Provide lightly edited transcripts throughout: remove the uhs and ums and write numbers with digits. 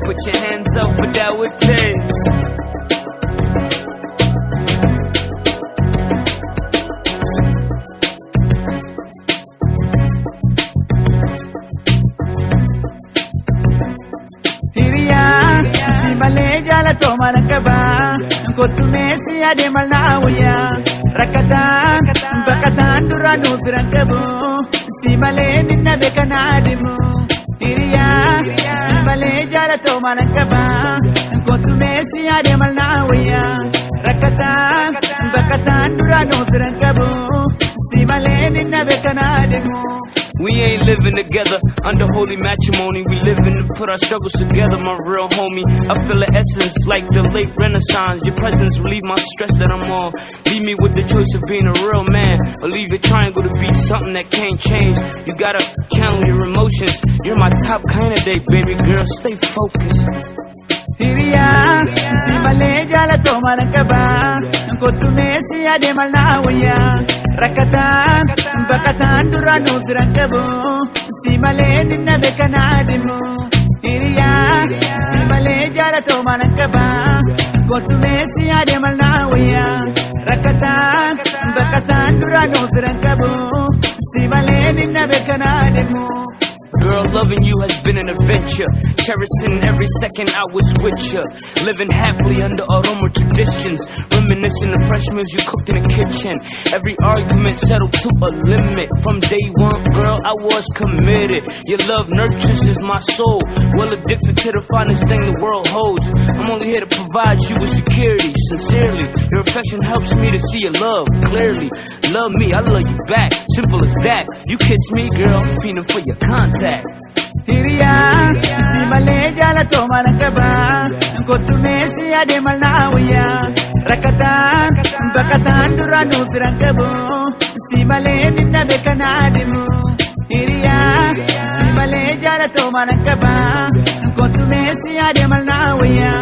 Put your hands up for that what takes. Kotumesi ade malnawya rakatan bakatan duranu pirankabu simale ninna bekanadimu iriya simale jalato malankaba kotumesi ade malnawya rakatan bakatan duranu pirankabu simale ninna bekanadimu. We ain't living together under holy matrimony. We living to put our struggles together, my real homie. I feel the essence like the late Renaissance. Your presence relieve my stress that I'm on. Leave me with the choice of being a real man, or leave your triangle to be something that can't change. You gotta channel your emotions. You're my top candidate, baby girl. Stay focused. Hiriya, simale jalato malankaba, kotumesi ade malnawya rakatan bakatan duranu pirankabu simale ninna bekanadimu. Hiriya, simale jalato malankaba, kotumesi ade malnawya rakatan bakatan duranu pirankabu simale ninna bekanadimu. Girl, loving you has been an adventure. Cherishing every second I was with you. Living happily under aroma traditions. Reminiscing the fresh meals you cooked in the kitchen. Every argument settled to a limit. From day one, girl, I was committed. Your love nurtures my soul. Well addicted to the finest thing the world holds. I'm only here to provide you with security. Sincerely, your affection helps me to see your love clearly. Love me, I love you back. Simple as that. You kiss me, girl, I'm feeling for your contact. Hiriya, simale jalato malankaba, kotumesi ade malnawya rakatan bakatan duranu pirankabu simale ninna bekanadimu. Hiriya, simale jalato malankaba, kotumesi ade malnawya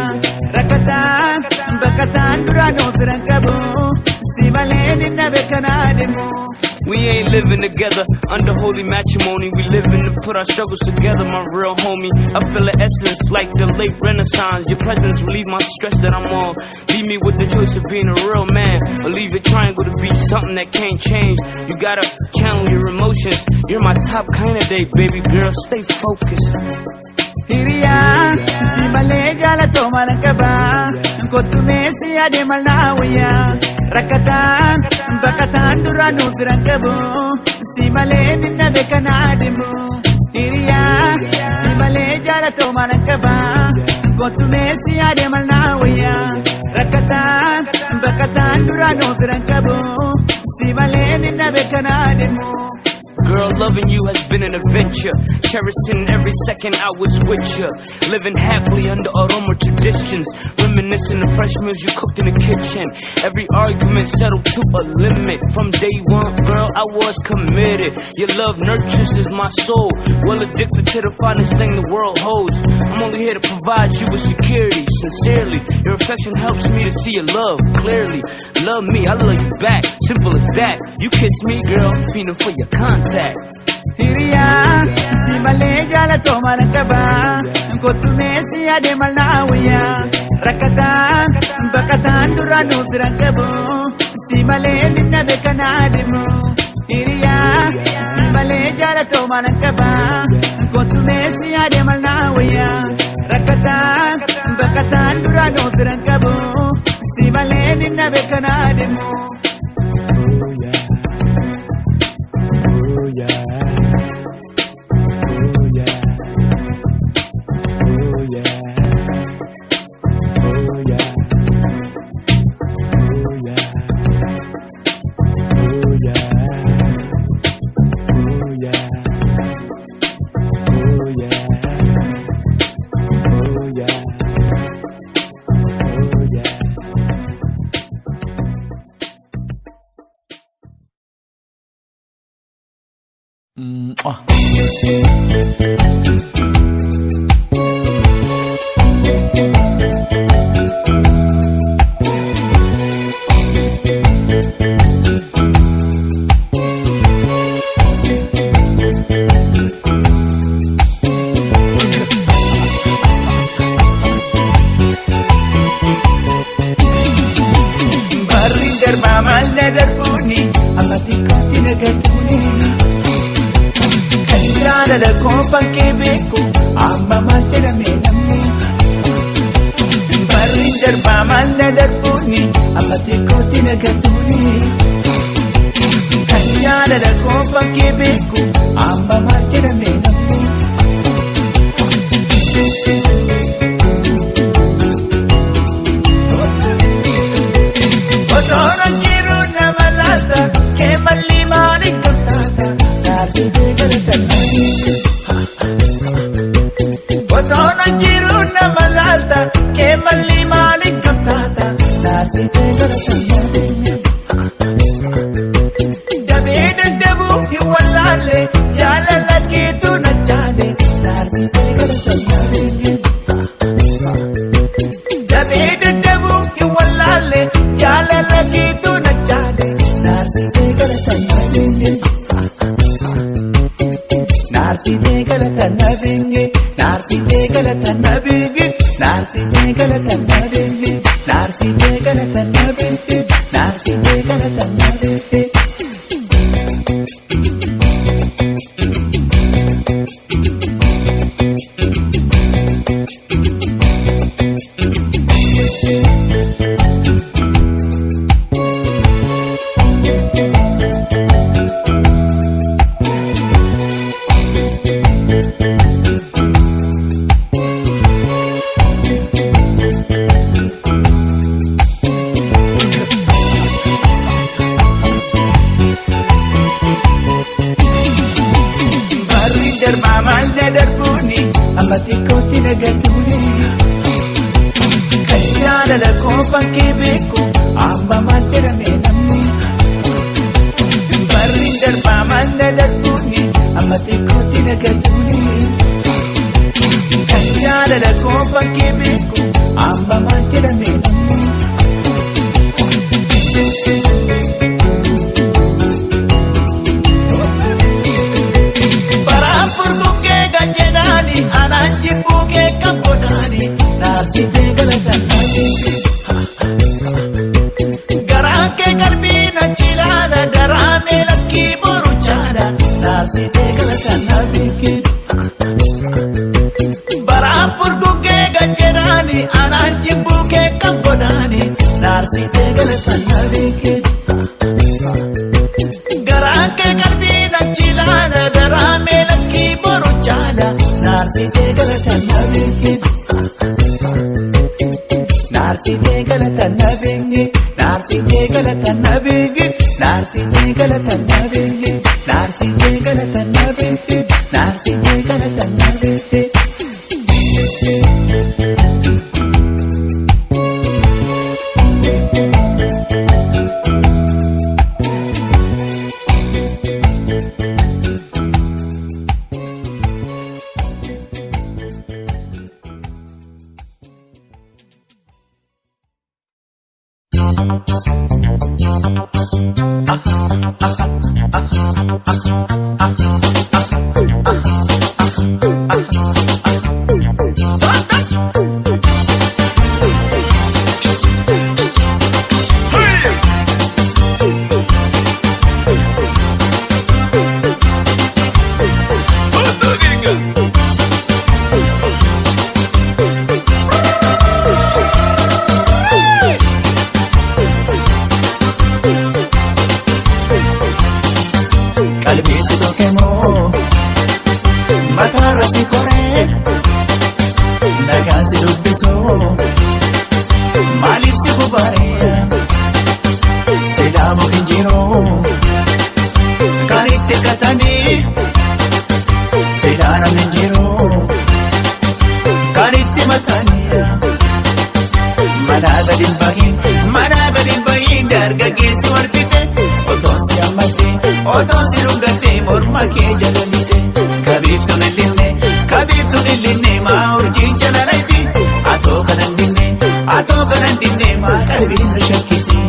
rakatan bakatan duranu pirankabu simale ninna bekanadimu. We ain't living together under holy matrimony. We living to put our struggles together, my real homie. I feel the essence like the late Renaissance. Your presence relieve my stress that I'm on. Leave me with the choice of being a real man, or leave your triangle to be something that can't change. You gotta channel your emotions. You're my top candidate, baby girl. Stay focused. Hiriya, simale jalato malankaba, kotumesi ade malnawya rakatan bakatan duranu pirankabu simale ninna bekanadimu. Hiriya, simale jalato malankaba, kotumesi ade malnawya rakatan bakatan duranu pirankabu simale ninna bekanadimu. Girl, loving you has been an adventure. Cherishing every second I was with you. Living happily under aroma traditions. Reminiscing the fresh meals you cooked in the kitchen. Every argument settled to a limit. From day one, girl, I was committed. Your love nurtures my soul. Well addicted to the finest thing the world holds. I'm only here to provide you with security. Sincerely, your affection helps me to see your love clearly. Love me, I love you back. Simple as that. You kiss me, girl, I'm feeling for your contact. Hiriya, simale jalato malankaba, kotumesi ade malnawya rakatan bakatan duranu pirankabu simale ninna bekanadimu. Hiriya, simale jalato malankaba, kotumesi ade malnawya rakatan bakatan duranu pirankabu simale ninna bekanadimu. koofan kee beeku amma maal jedhame namni barri darbaa maal na darbuuni amma xiqqootti na gatuuni kan jaalala koofan kee beeku amma maal jedhame namni otoon jiru nama laata kee malli maaliif gamtaata naarsitee galatan otoon jiru nama laata kee malli maaliif gamtaata naarsitee galatan dabee dadhabuu hin wallaalle jaalala keetu na chaale naarsitee galatan dabee dadhabuu hin wallaalle jaalala keetu na chaale naarsitee galatan naarsitee galatan nabinge naarsitee galatan nabinge naarsitee galatan nabinge naarsitee galatan nabinge naarsitee galatan nabinge Xiqqootti na gatuuni kan jaalala koofan kee beeku amma maal jedhame namni barri darbaa maal na darbuuni amma xiqqootti na gatuuni kan jaalala koofan kee beeku amma maal jedhame namni baraan furbukkee kan jedhaani anaan jibbukee kan godhaani naarsitee galatan garaan kee qalbii na chilaala daraamee lakkii boru chaala naarsitee galatan nabikee baraan furbukkee kan jedhaani anaan jibbukee kan godhaani naarsitee galatan nabikee garaan kee qalbii na chilaala daraamee lakkii boru chaala naarsitee galatan nabinge naarsitee galatan nabinge naarsitee galatan nabinge naarsitee galatan nabinge naarsitee galatan nabinge naarsitee galatan nabinge qalbeessi tokkemoo mataarra si koree nagaan si dubbisoo maaliif si bubareeya silaamu hin jiroo kan itti katanii silaa namni hin jiroo kan itti mataniya manaa gadi hin bahin dargaggeessi wal fixe otoon si hammatte otoon si dhungatte morma kee jalalite kabiiftuun illinne maa urjiin jalalayti atoo kanan dinne maa qalbiin na shakkiti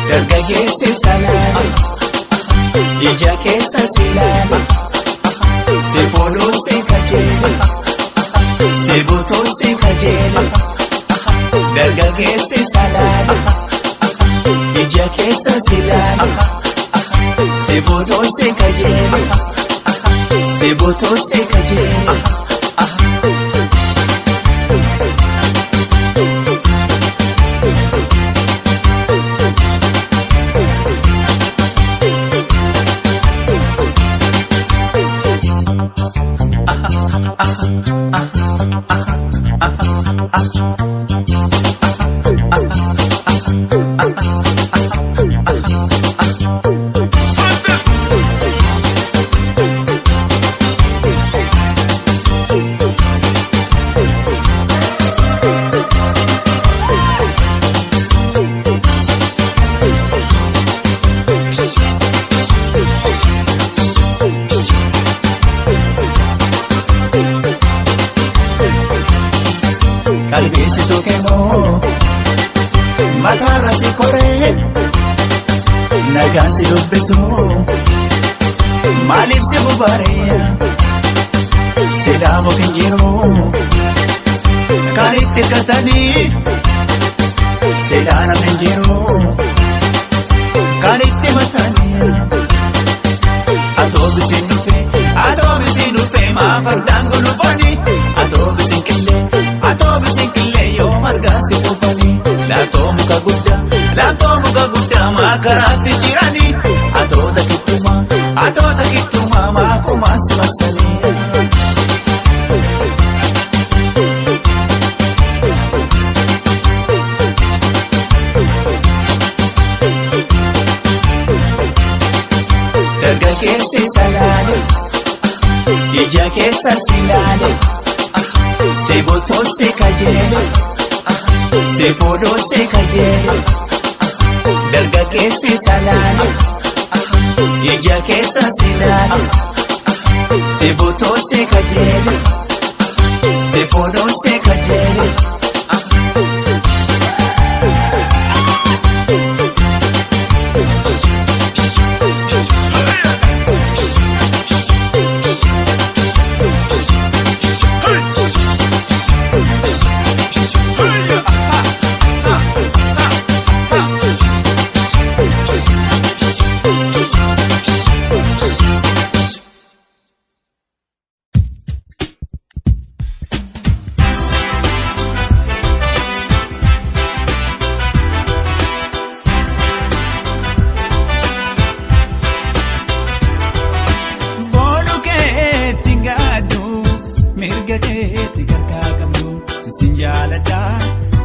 dargaggeessi salaame ija keessa si laame si fuudhuu si kajeele si Seebotoo si kajeele dargaggeessi salaale ija keessa si laale. Seebotoo si kajeele seebotoo si kajeele. Kalbeessi tokkemoo mataarra si koree nagaan si dubbisuu maaliif si bubareeya silaa mukin jiruu kan itti hirkatanii silaa namni jiruu kan itti matanii. Atoobisiin dhufee maa fardaan gulufanii atoobisiin qillee yoo margaa si dhufanii laaftoo muka guddaa maa karaatti jiranii atoota kittumaa maa kumaa si marsanii. Dargaggeessi salaale ija keessa si laale. Seebotoo si kajeele seefoodoo si kajeele dargaggeessi salaale ija keessa si laale. Seebotoo si kajeele seefoodoo si kajeele.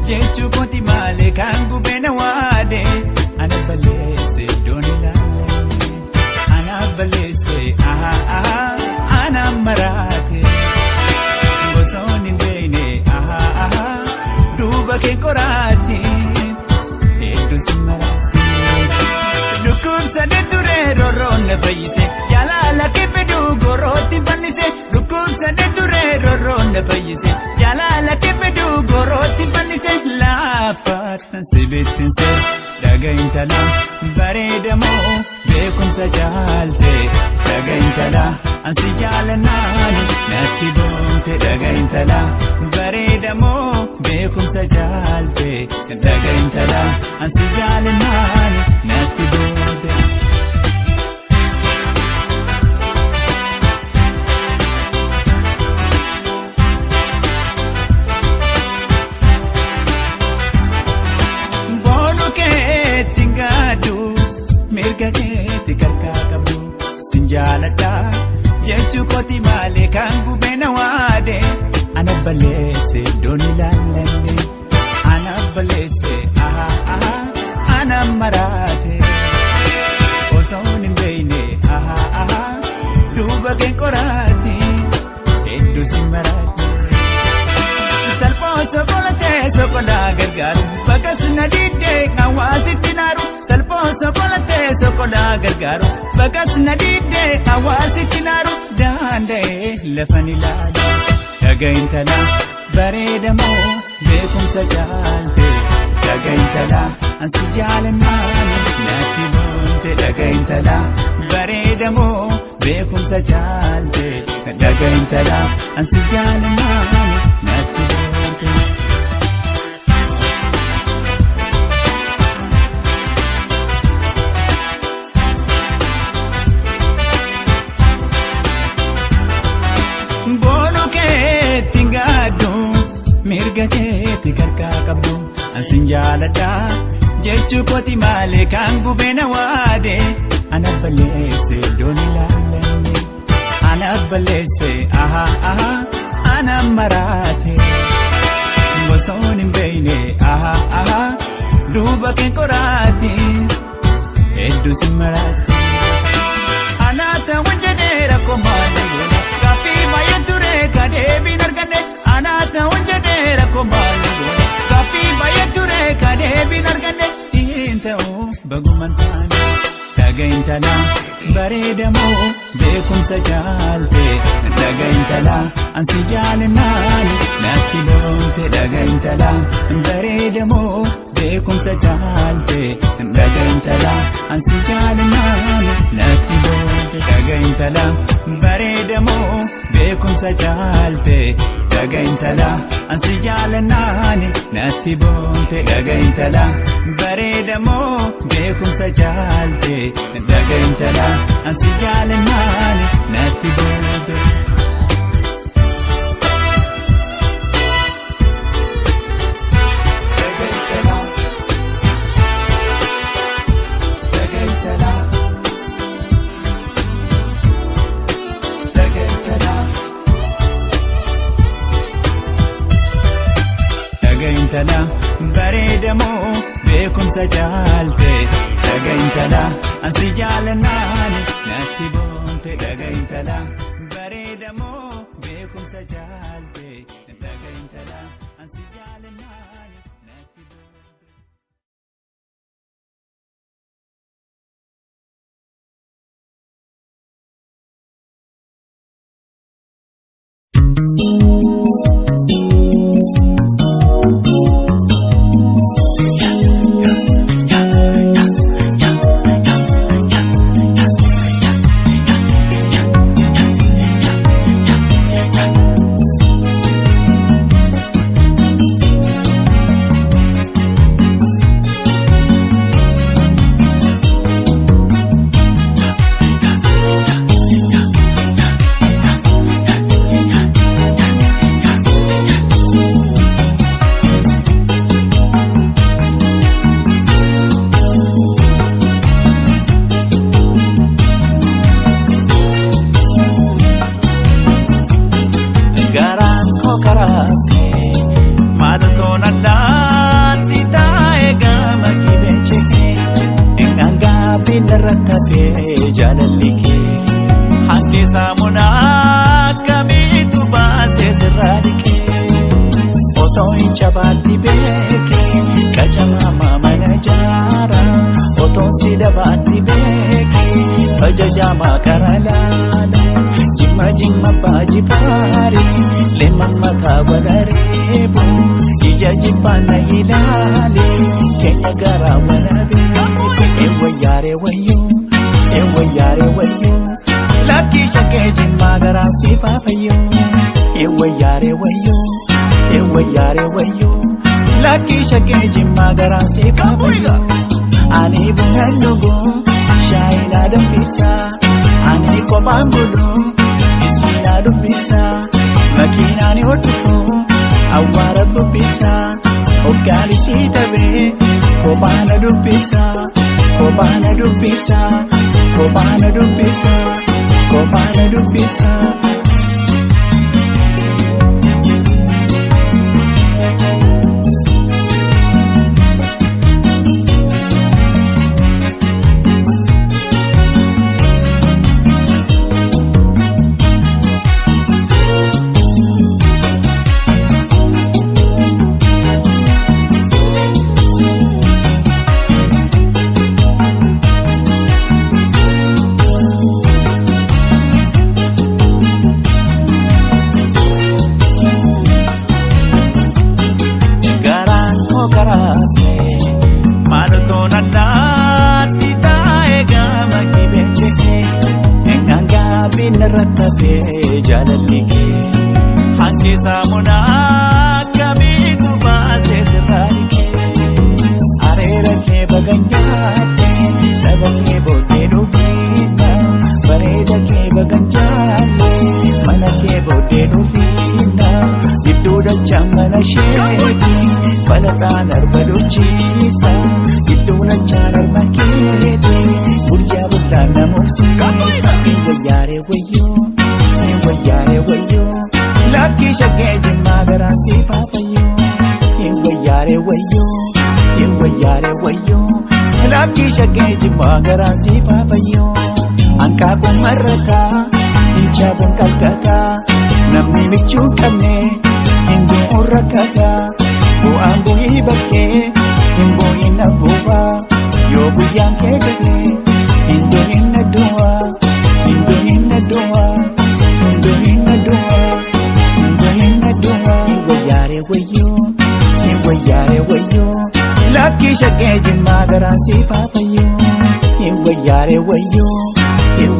Jechuu kooti malee kan gubeena waade ana balleesse doonilaale ana balleesse ana maraate gosoonni beeyne duuba kee koraati hedduu si maraate dhukkubsate ture rorroon na fayyise jaalala kebbeduu gorootti fannise dhukkubsate ture rorroon na fayyise jaalala kebbeduu gorootti fannise. Laafatan si bittinse dhaga intala bareedamoo beekumsa jaalte dhaga intala ansi jaalanaani natti boonte dhaga intala bareedamoo beekumsa jaalte dhaga intala ansi jaalanaani natti boonte. Sinjaalata jechuu kooti malee kan gubeena waade ana balleesse doonilaale ana balleesse ana maraate osoon hin beeyne duuba kee koraati hedduu si maraate. Salphoo sokolatee sokolaa gargaaru bagas na diidee hawaasitti naaru. Salphoo sokolatee sokolaa gargaaru bagas na diidee hawaasitti naaru. Daanda'ee lafan ilaalu dhaga intala bareedamoo beekumsa jaalte dhaga intala ansi jaalanaani natti boonte dhaga intala bareedamoo beekumsa caalte dhagaa intala ansi jaalannaani natti boonte. Boonu keetti ngaaddu mirga keetti karkaa qabdu ansin jaaladha jechuu kooti malee kan gubena waade ana balleesse doon ilaalanne ana balleesse aha ana maraate bosoon hin beeyne aha duuba kee koraati hedduu si maraate ana ta'uun jedheera komaane goone gaaffii baay'ee ture kadeebiin arganne ana ta'uun jedheera komaane goone gaaffii baay'ee ture kadeebiin arganne hin ta'uu baguman taane dhagaa intala bareedamoo beekumsa caalte dhagaa intala ansi jaalannaani natti boonte dhagaa intala bareedamoo beekumsa caalte dhagaa intala ansi jaalannaani natti boonte dhagaa intala bareedamoo beekumsa caalte dhagaa intala ansi jaalannaani natti boonte dhagaa intala bareedamoo beekumsa caalte dhagaa intala ansi jaalannaani natti boonte. Intala bareedamoo beekumsa caalte dhagaa intala ansi jaalannaani natti boonte dhagaa intala bareedamoo beekumsa caalte dhagaa intala ansi jaalannaani natti boonte. Dabati beki ajaja makarala jimma baji pari lemang mata walarebu ija jipana ilale kenya gara walabe ewa yare wayo laki shake jimma gara sifa fayo ewa yare wayo laki shake jimma gara sifa fayo. Ani bunga lugu, shaina dubbisa. Ani kophaan bulu, isiina dubbisa. Makiinaan hodhufu, awwaara bubbisa. Hoggaan isii dhabee, kophaana dubbisa. Kophaana dubbisa, kophaana dubbisa, kophaana dubbisa. Maraan arbaluchiisa Gidduun achaan arma keete Gurjaa bullaan namoksiisa Wayyaare wayyoo Wayyaare wayyoo Lakkii shaggee jimmaa garaan si faafayyoo Wayyaare wayyoo Wayyaare wayyoo Lakkii shaggee jimmaa garaan si faafayyoo Anqaaquun marrataa Inchaaquun qalqataa Namni michuu qabne Hinduun rakkataa Bu'aan bu'ii bakkee Hinbu'in na bu'aa Yoo guyyaan kee galee Hinduun na du'aa Hinduun na du'aa Hinduun na du'aa Hinduun na du'aa Wayyaare wayyoo Wayyaare wayyoo Lakkii shaggee jimmaa garaan si faafayyoo Wayyaare wayyoo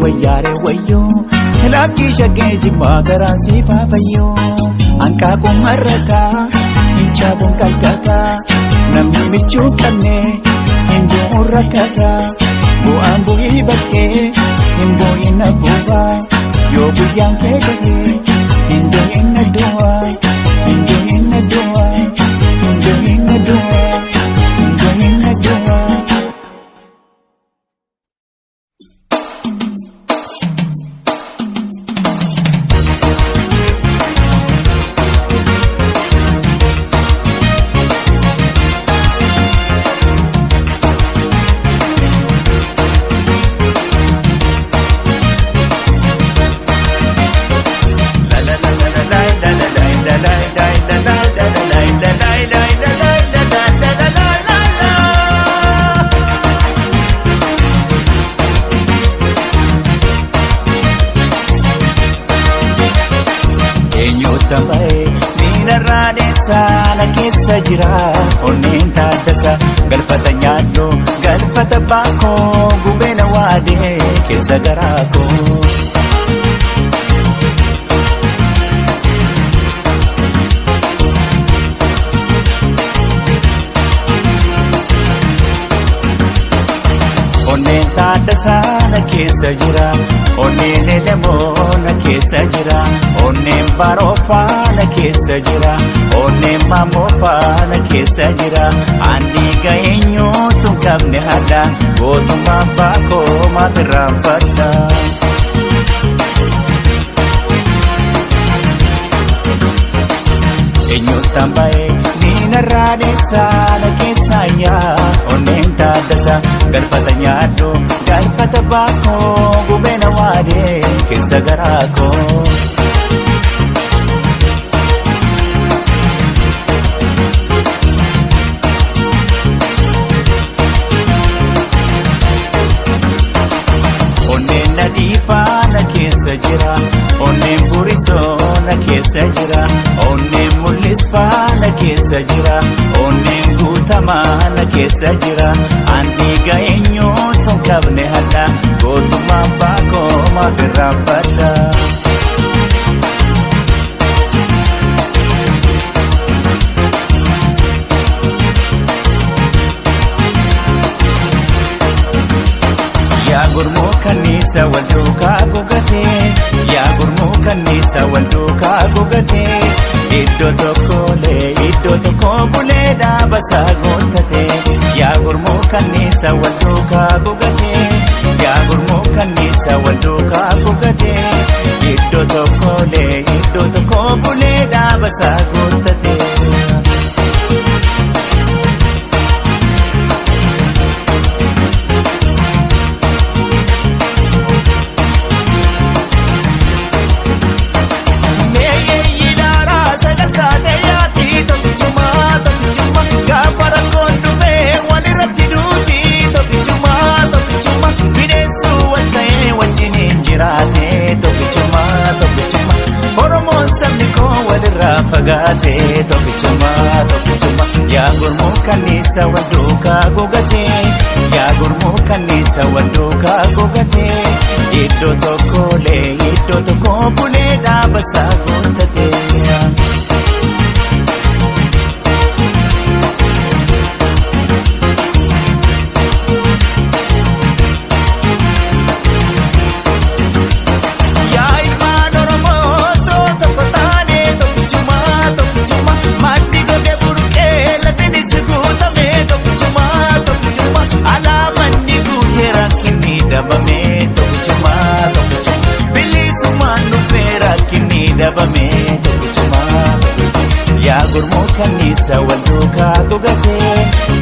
Wayyaare wayyoo Lakkii shaggee jimmaa garaan si faafayyoo Anqaaquun marrataa Inchaaquun qalqataa Namni michuu qabne Hinduun rakkataa Bu'aan bu'ii bakkee Hinbu'in na bu'aa Yoo guyyaan kee galee Hinduun na du'aa Hinduun na du'aa Hinduun na du'aa Hinduun na du'aa Saala keessa jira onneen taaddasa galfata nyaaddo galfata baakoo gubeena waadee keessa garaakoo. Onneen taaddasa na keessa jira onneen elemoo na keessa jira onneen baroofaa na keessa jira onneen mamoofaa na keessa jira anni ga'eenyuutu hin qabne haadha gootummaa baakoo maaf irraanfadha. Eenyuutaan baay'ee diinarraa deessaa na keessaa yaa onneen taaddasa galfata nyaaddo galfata baakoo gubeena waadee keessa garaakoo. Onneen nadiifaa na keessa jira onneen burisoo na keessa jira onneen mul'isfaa na keessa jira onneen guutamaa na keessa jira anni ga'eenyuutu hin qabne haadha gootummaa baakoo maaf irraanfadha. Yaa gurmuu kanniisa wal duukaa gogatee yaa gurmuu kanniisa wal duukaa gogatee iddoo tokko bulee dhaabasaa goottatee yaa gurmuu kanniisa wal duukaa gogatee yaa gurmuu kanniisa wal duukaa gogatee iddoo tokko bulee dhaabasaa goottatee. Fagaatee tokkichuma yaa gurmuu kanniisa wal duukaa gogatee yaa gurmuu kanniisa wal duukaa gogatee iddoo tokko bulee dhaabasaa goottatee. Maddi goge burqee lafinis dhabame tokkichuma. Yaa gurmuu kanniisa wal duukaa gogatee,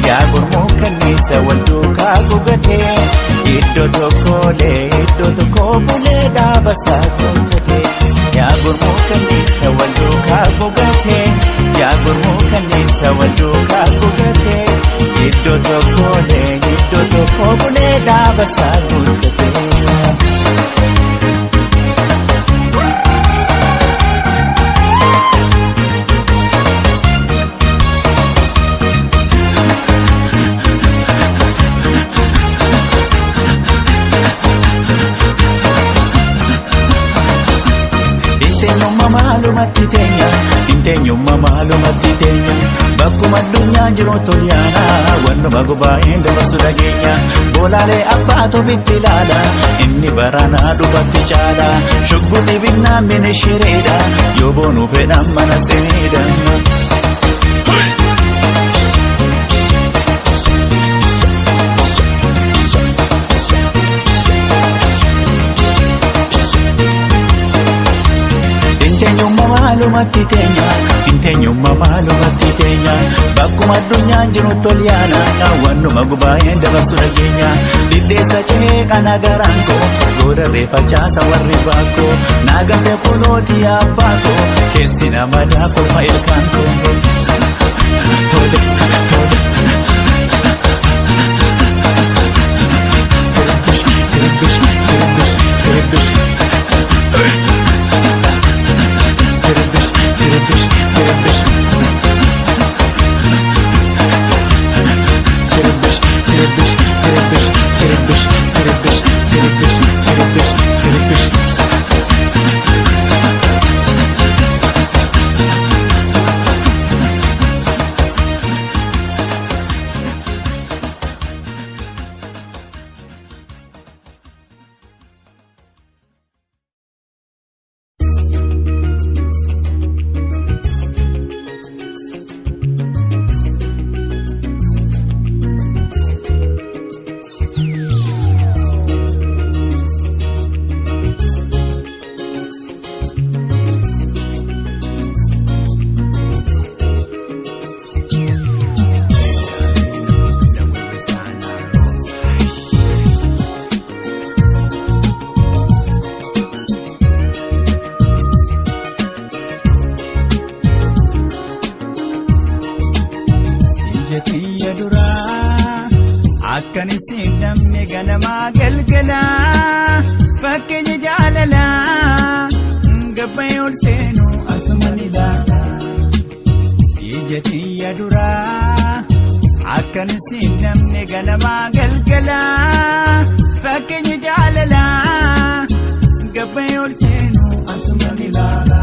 yaa gurmuu kanniisa wal duukaa gogatee, iddoo tokko bulee dhaabasaa gontatee. Yaa gurmuu kanniisa wal duukaa gogatee, yaa gurmuu kanniisa wal duukaa gogatee, iddoo tokko bulee dhaabasaa gontatee. Inteenyummaa maalumatti teenya bakkuma addunyaa jiru tolyaana wannuma gubaa'een dabarsu dhageenya boolaalee abbaatu bitti ilaala inni baranaa dhufatti caala shugguxi binnaan mini shireedha yoo boonuu fedhan mana seenedha. Inteenyummaa maalumatti teenya bakkuma addunyaa jiru tolyaana wannuma gubaa'een dabarsu dhageenya diddeessa ceeqa nagaraan koo goorarree facaasa warri baakoo naagafe kunooti abbaakoo keessi nama daakolma ilkaan koo. Akkanisiin namni ganamaa galgalaa fakkeenya jaalalaa gabbayee ol seenuu asumaan ilaala. Ija tiyya duraa akkanisiin namni ganamaa galgalaa fakkeenya jaalalaa gabbayee ol seenuu asumaan ilaala.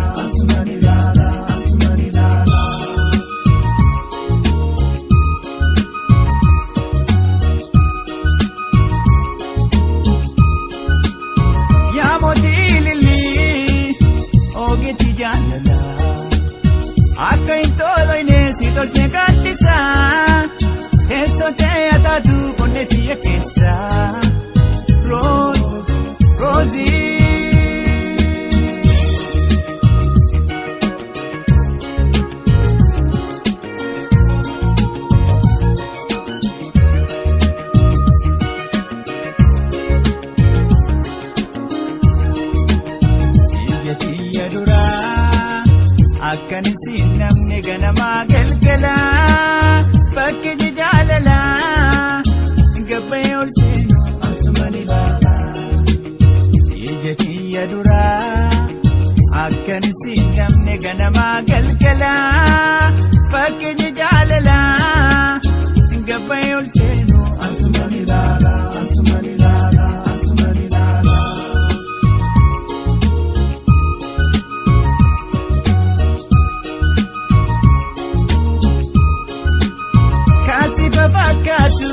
Akka intolo inesi dolce gaddisa eessote ataatu konne tiyya keessa Rosie. Akkanisiin namni ganamaa galgalaa fakkeenya jaalalaa gabbayee ol seenuu asumaan ilaala. Ija tiyya duraa akkanisiin namni ganamaa galgalaa fakkeenya jaalalaa gabbayee ol seenuu asumaan ilaala. Fakkaatu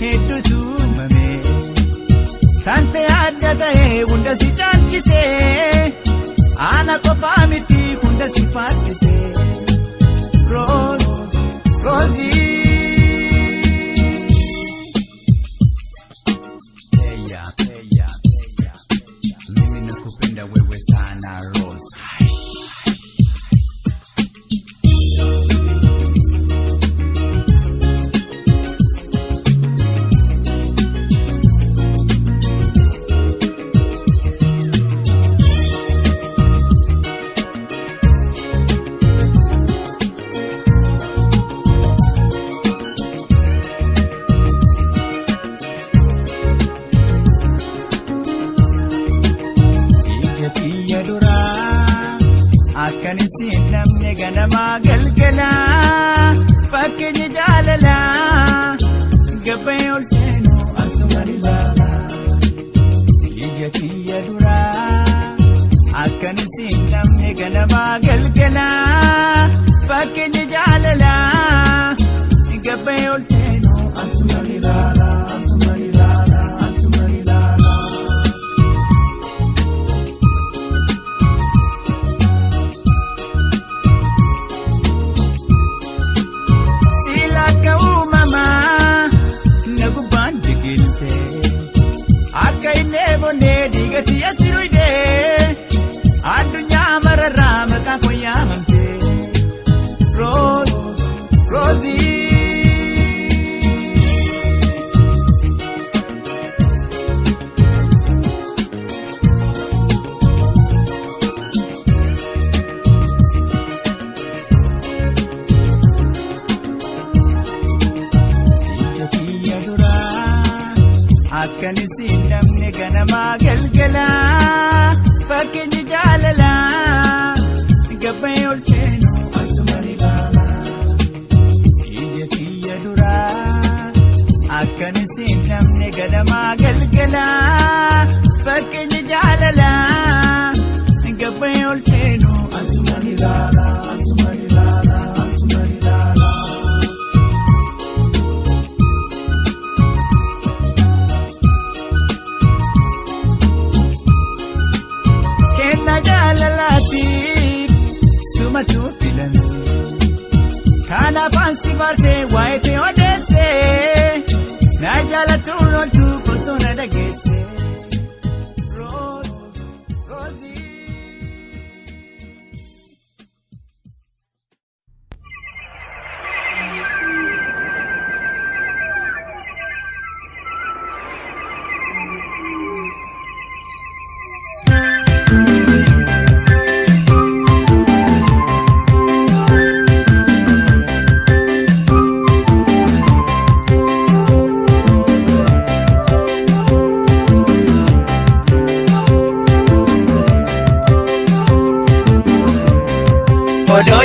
hedduutu uumame tante adda ta'e hunda si caalchise ana qofaa miti hunda si faarsise Rosie. Mimi nakupenda wewe sana Rose. ganama galgala fakkeenya jaalala gabbee ol seenu asuma ilaala ija kiyya duraa akkan isin namne ganama galgala fakkeenya jaalala gabbee ol seenu asuma ilaala asuma ilaala asuma ilaala. Adunya mararra maka ko yamamte Rosie akkani sinamne ganama galgala fakkeenya jaalala gabbee ol seenu asuma ilaala ija kiyya duraa akkani sinamne ganama galgala fakkeenya jaalala gabbee ol seenu asuma ilaala asuma ilaala asuma ilaala. Sumatu filame kana pansi barte waite odesse na jala tuno tu kosona dagese Rosie. Odo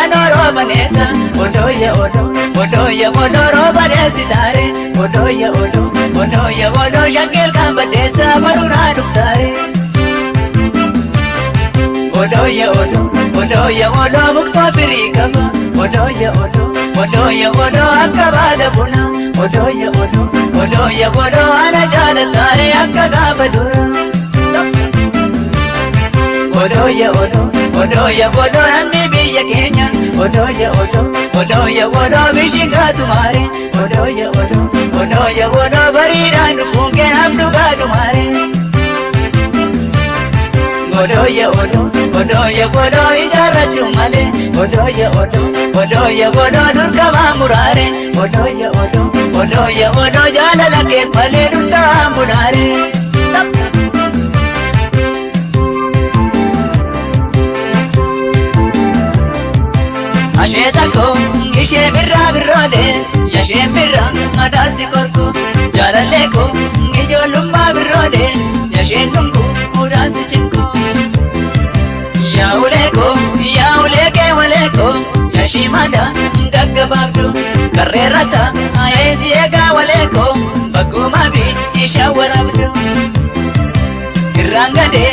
adoro vanessa odo roba resitare odo shakil kambatesa maruna duftare odo mukto pirikaba odo akabada buna odo ana jalatare akagabadura odo namni biyya keenya odo bishinga tumare odo bariidhaan dhufuun abdugaa tumare odo ijaarrachuu malee odo durqamaa muraare odo jaalala keef malee durtaa muraare. Asheta ko ishe birra birrode yashe birra madasi korko jalalle ko ijolumma birrode yashe tunku udasi chinko yaule ke wale ko yashi mada gaggababdu karrerata ayesi ega wale ko baguma bi ishawarabdu irangade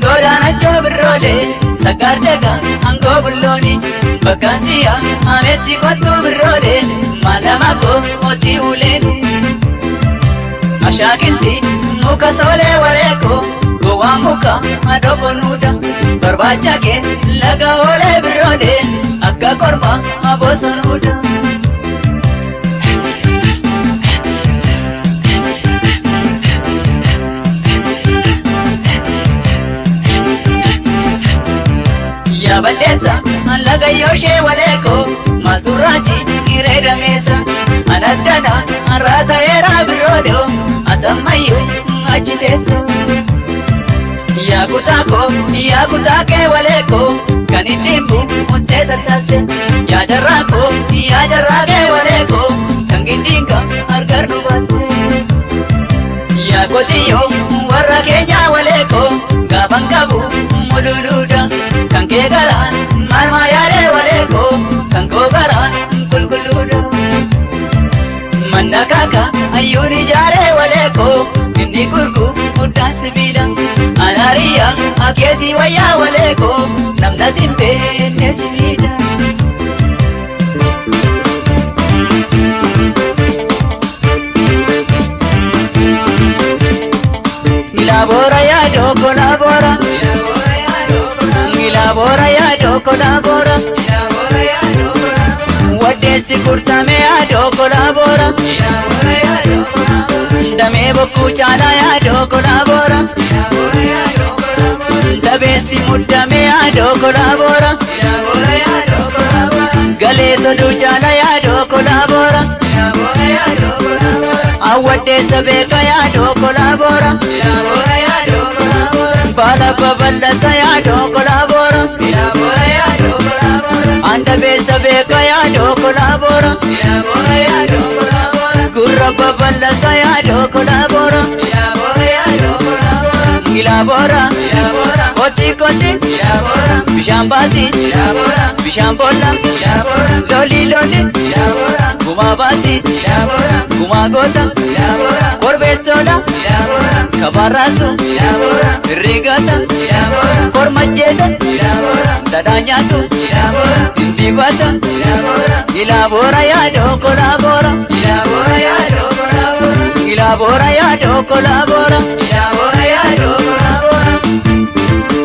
godana chobirrode sakardega ango bulloni bakasiya ameti kotu birrode malama ko oti uleni ashakilti muka sole waleko gowa muka adobonuda barbacha ke laga ole birrode akka korma abosonuda Badesa laga yoshe waleko masuraji ireda mesa anadana arata era birodo atamayu ajitesa yakutake waleko kanidimbu muteta sase yajarake waleko kangindinga argardu baste yakotiyo warra kenya waleko gabangabu mululuda kankegala inni gurgu guddaan sibiila anaariyaa akeesii wayyaa waleekoo namnatiin beenne sibiila. Ilabora ya do colabora, ilabora ya do colabora, wadesi kurtame ya do colabora, dame boku chala ya do colabora, dabesi muddame ya do colabora, gale to du chala ya do colabora, awade sabeka ya do colabora, bala baballa ya do colabora, anda besa beka ya do colabora, gurra baballa ya do colabora, ilabora, koti koti, bishambati, bishambola, loli loli, gumabati, gumagota, korbesola, kabarasu, rigata, kormajeta, dadanyatu, indibata, ilabora ya do colabora, ilabora ya do colabora, ilabora ya do colabora, ilabora ya do colabora.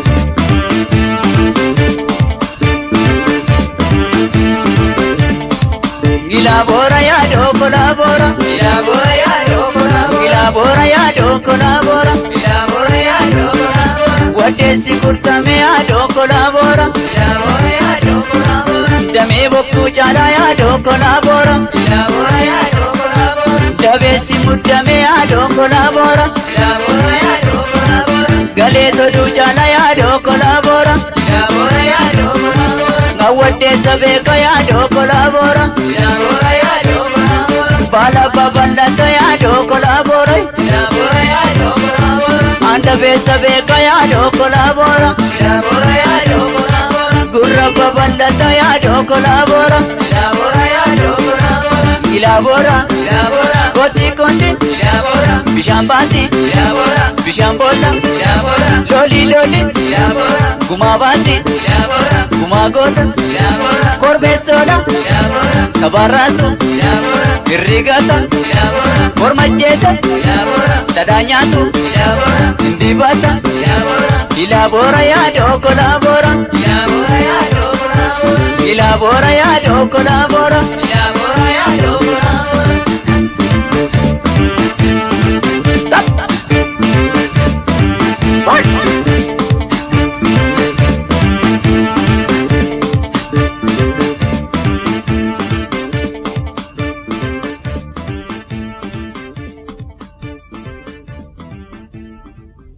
Ilabora ya do colabora, ilabora ya do colabora, ilabora ya do colabora, ilabora ya do colabora, wadesi kurtame ya do colabora, ilabora ya do colabora, dame boku chala ya do colabora, ilabora ya do colabora, dabesi muddame ya do colabora, ilabora ya do colabora, gale to du chala ya do colabora, ilabora ya do colabora, ngawade sabeka ya do colabora, ilabora ya do colabora, bala baballa ya do colabora, ilabora ya do colabora, anda besa beka ya do colabora, ilabora ya do colabora, gurra baballa ya do colabora, ilabora ya do colabora, ilabora, ilabora, koti koti, ilabora, bishambati, ilabora, bishambola, ilabora, loli loli, ilabora, gumabati, ilabora, gumagota, ilabora, korbesola, ilabora, kabarasu, ilabora, irrigata, ilabora, kormajeta, ilabora, dadanyatu, ilabora, indibata, ilabora, ilabora ya do colabora, ilabora ya do colabora, ilabora ya do colabora, ilabora